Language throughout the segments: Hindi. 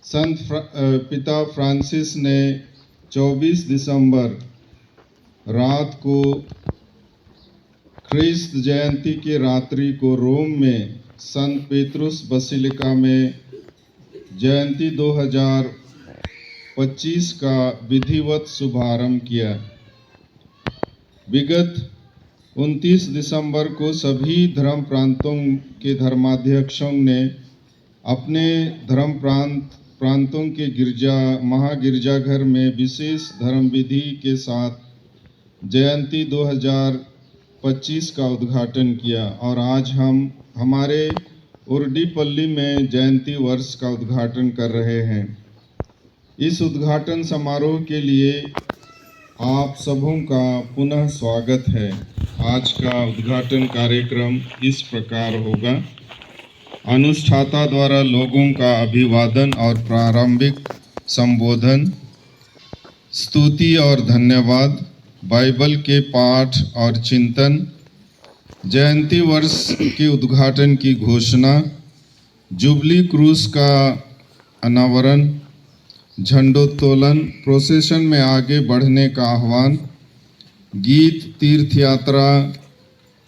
पिता फ्रांसिस ने 24 दिसंबर रात को ख्रिस्त जयंती की रात्रि को रोम में संत पेत्रुस बसिलिका में जयंती 2025 का विधिवत शुभारंभ किया। विगत 29 दिसंबर को सभी धर्म प्रांतों के धर्माध्यक्षों ने अपने धर्म प्रांतों के महागिरजाघर में विशेष धर्म विधि के साथ जयंती 2025 का उद्घाटन किया और आज हम हमारे उर्डीपल्ली में जयंती वर्ष का उद्घाटन कर रहे हैं। इस उद्घाटन समारोह के लिए आप सबों का पुनः स्वागत है। आज का उद्घाटन कार्यक्रम इस प्रकार होगा। अनुष्ठाता द्वारा लोगों का अभिवादन और प्रारंभिक संबोधन, स्तुति और धन्यवाद, बाइबल के पाठ और चिंतन, जयंती वर्ष के उद्घाटन की घोषणा, जुबली क्रूज का अनावरण, झंडोत्तोलन, प्रोसेशन में आगे बढ़ने का आह्वान, गीत, तीर्थ यात्रा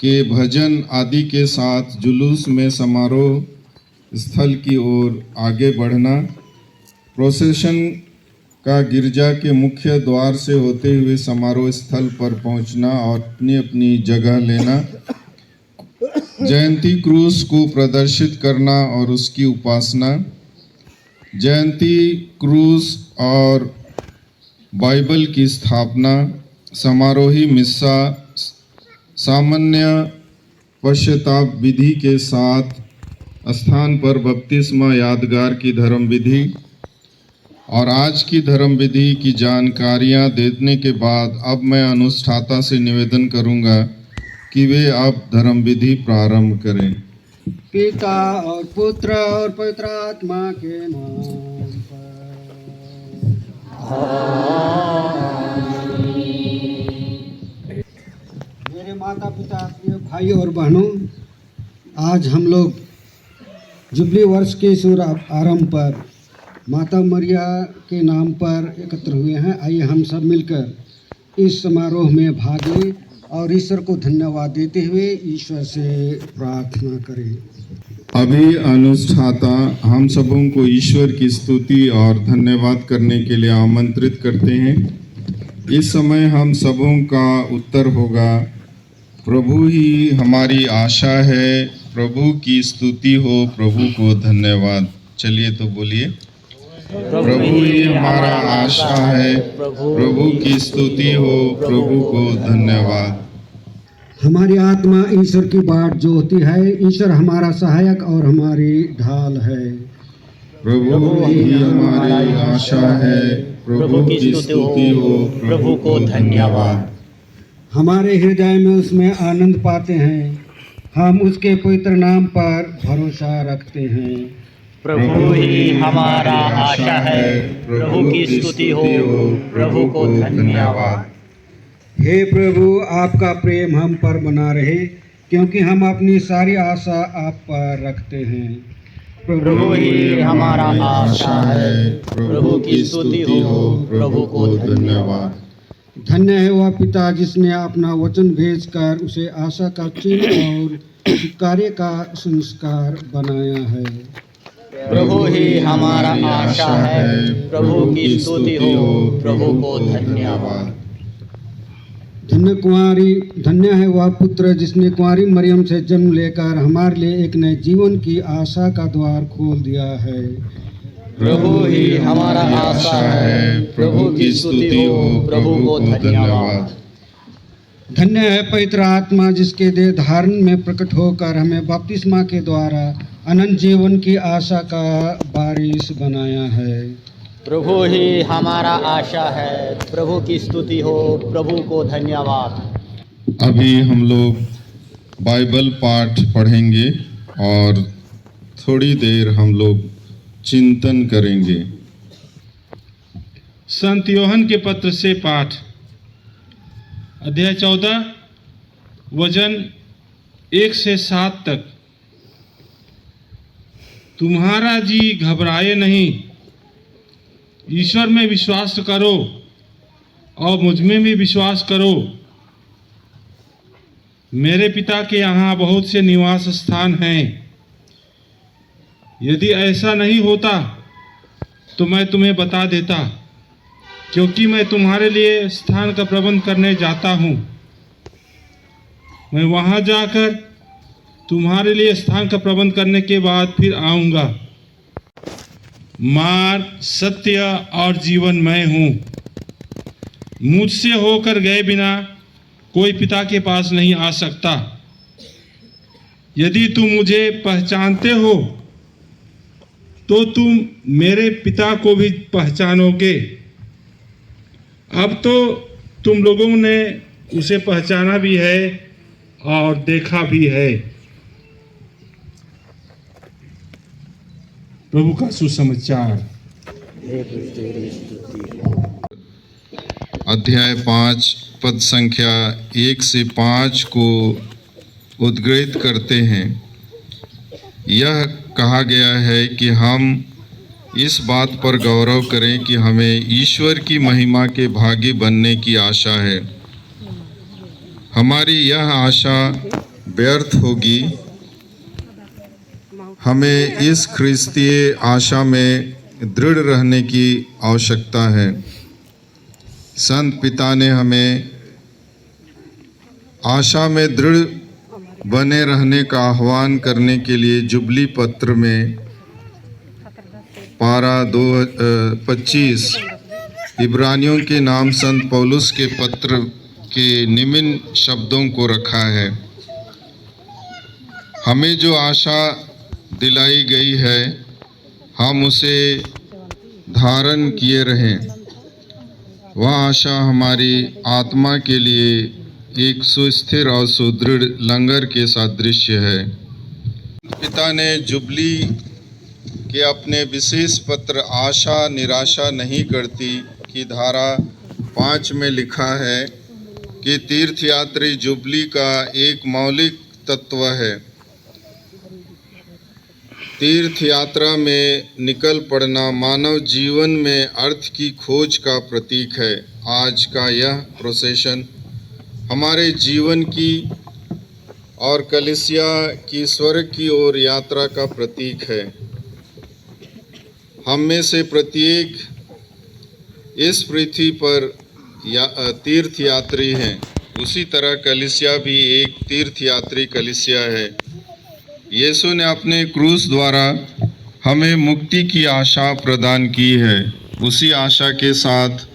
के भजन आदि के साथ जुलूस में समारोह स्थल की ओर आगे बढ़ना, प्रोसेशन का गिरजा के मुख्य द्वार से होते हुए समारोह स्थल पर पहुंचना और अपनी अपनी जगह लेना, जयंती क्रूज को प्रदर्शित करना और उसकी उपासना, जयंती क्रूज और बाइबल की स्थापना, समारोही मिस्सा, सामान्य पश्चाताप विधि के साथ स्थान पर बपतिस्मा यादगार की धर्म विधि और आज की धर्म विधि की जानकारियां देने के बाद अब मैं अनुष्ठाता से निवेदन करूंगा कि वे अब धर्म विधि प्रारंभ करें। पिता और पुत्र और पवित्र आत्मा के नाम पर। मेरे माता पिता, प्रिय भाई और बहनों, आज हम लोग जुबली वर्ष के शुभ आरंभ पर माता मरिया के नाम पर एकत्र हुए हैं। आइए हम सब मिलकर इस समारोह में भाग लें और ईश्वर को धन्यवाद देते हुए ईश्वर से प्रार्थना करें। अभी अनुष्ठाता हम सबों को ईश्वर की स्तुति और धन्यवाद करने के लिए आमंत्रित करते हैं। इस समय हम सबों का उत्तर होगा, प्रभु ही हमारी आशा है, प्रभु की स्तुति हो, प्रभु को धन्यवाद। चलिए तो बोलिए, प्रभु ही हमारा आशा है, प्रभु की स्तुति हो, प्रभु को धन्यवाद। हमारी आत्मा ईश्वर की बाट जोहती है, ईश्वर हमारा सहायक और हमारी ढाल है। प्रभु ही हमारी आशा है, प्रभु की स्तुति हो, प्रभु को धन्यवाद। हमारे हृदय में उसमें आनंद पाते हैं, हम उसके पवित्र नाम पर भरोसा रखते हैं। प्रभु ही हमारा आशा है, प्रभु की स्तुति हो, प्रभु को धन्यवाद। हे प्रभु, आपका प्रेम हम पर बना रहे, क्योंकि हम अपनी सारी आशा आप पर रखते हैं। प्रभु ही हमारा आशा है, प्रभु की स्तुति हो, प्रभु को धन्यवाद। धन्य है वह पिता जिसने अपना वचन भेजकर उसे आशा का चिन्ह और कार्य का संस्कार बनाया है। प्रभु ही हमारा आशा है, प्रभु की स्तुति हो, प्रभु को धन्यवाद। धन्य है वह पुत्र जिसने कुंवारी मरियम से जन्म लेकर हमारे लिए एक नए जीवन की आशा का द्वार खोल दिया है। प्रभु ही हमारा आशा है, प्रभु की स्तुति हो, प्रभु को धन्यवाद। धन्य है पवित्र आत्मा जिसके देह धारण में प्रकट होकर हमें बपतिस्मा के द्वारा अनंत जीवन की आशा का वारिस बनाया है। प्रभु ही हमारा आशा है, प्रभु की स्तुति हो, प्रभु को धन्यवाद। अभी हम लोग बाइबल पाठ पढ़ेंगे और थोड़ी देर हम लोग चिंतन करेंगे। संत योहन के पत्र से पाठ, अध्याय 14, वचन 1 से 7 तक। तुम्हारा जी घबराए नहीं, ईश्वर में विश्वास करो और मुझ में भी विश्वास करो। मेरे पिता के यहाँ बहुत से निवास स्थान हैं। यदि ऐसा नहीं होता तो मैं तुम्हें बता देता, क्योंकि मैं तुम्हारे लिए स्थान का प्रबंध करने जाता हूँ। मैं वहाँ जाकर तुम्हारे लिए स्थान का प्रबंध करने के बाद फिर आऊँगा। मार्ग, सत्य और जीवन मैं हूँ। मुझसे होकर गए बिना कोई पिता के पास नहीं आ सकता। यदि तुम मुझे पहचानते हो तो तुम मेरे पिता को भी पहचानोगे। अब तो तुम लोगों ने उसे पहचाना भी है और देखा भी है। प्रभु का सुसमाचार। अध्याय 5 पद संख्या 1 से 5 को उद्घृत करते हैं। यह कहा गया है कि हम इस बात पर गौरव करें कि हमें ईश्वर की महिमा के भागी बनने की आशा है। हमारी यह आशा व्यर्थ होगी। हमें इस ख्रिस्तीय आशा में दृढ़ रहने की आवश्यकता है। संत पिता ने हमें आशा में दृढ़ बने रहने का आह्वान करने के लिए जुबली पत्र में पारा 25 इब्रानियों के नाम संत पौलुस के पत्र के निम्न शब्दों को रखा है। हमें जो आशा दिलाई गई है, हम उसे धारण किए रहें। वह आशा हमारी आत्मा के लिए एक सुस्थिर और सुदृढ़ लंगर के सादृश्य है। पिता ने जुबली के अपने विशेष पत्र आशा निराशा नहीं करती की धारा 5 में लिखा है कि तीर्थयात्री जुबली का एक मौलिक तत्व है। तीर्थ यात्रा में निकल पड़ना मानव जीवन में अर्थ की खोज का प्रतीक है। आज का यह प्रोसेशन हमारे जीवन की और कलीसिया की स्वर्ग की ओर यात्रा का प्रतीक है। हम में से प्रत्येक इस पृथ्वी पर तीर्थयात्री हैं। उसी तरह कलीसिया भी एक तीर्थयात्री कलीसिया है। यीशु ने अपने क्रूस द्वारा हमें मुक्ति की आशा प्रदान की है। उसी आशा के साथ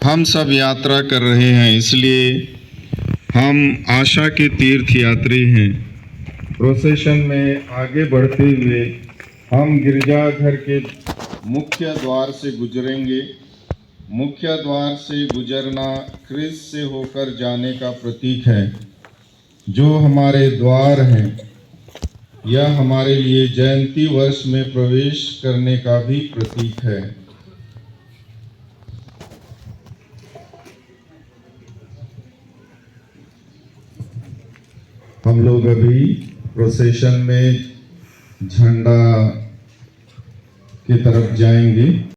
हम सब यात्रा कर रहे हैं, इसलिए हम आशा के तीर्थयात्री हैं। प्रोसेशन में आगे बढ़ते हुए हम गिरजाघर के मुख्य द्वार से गुजरेंगे। मुख्य द्वार से गुजरना ख्रिस्त से होकर जाने का प्रतीक है, जो हमारे द्वार हैं। यह हमारे लिए जयंती वर्ष में प्रवेश करने का भी प्रतीक है। हम लोग अभी प्रोसेशन में झंडा की तरफ जाएंगे।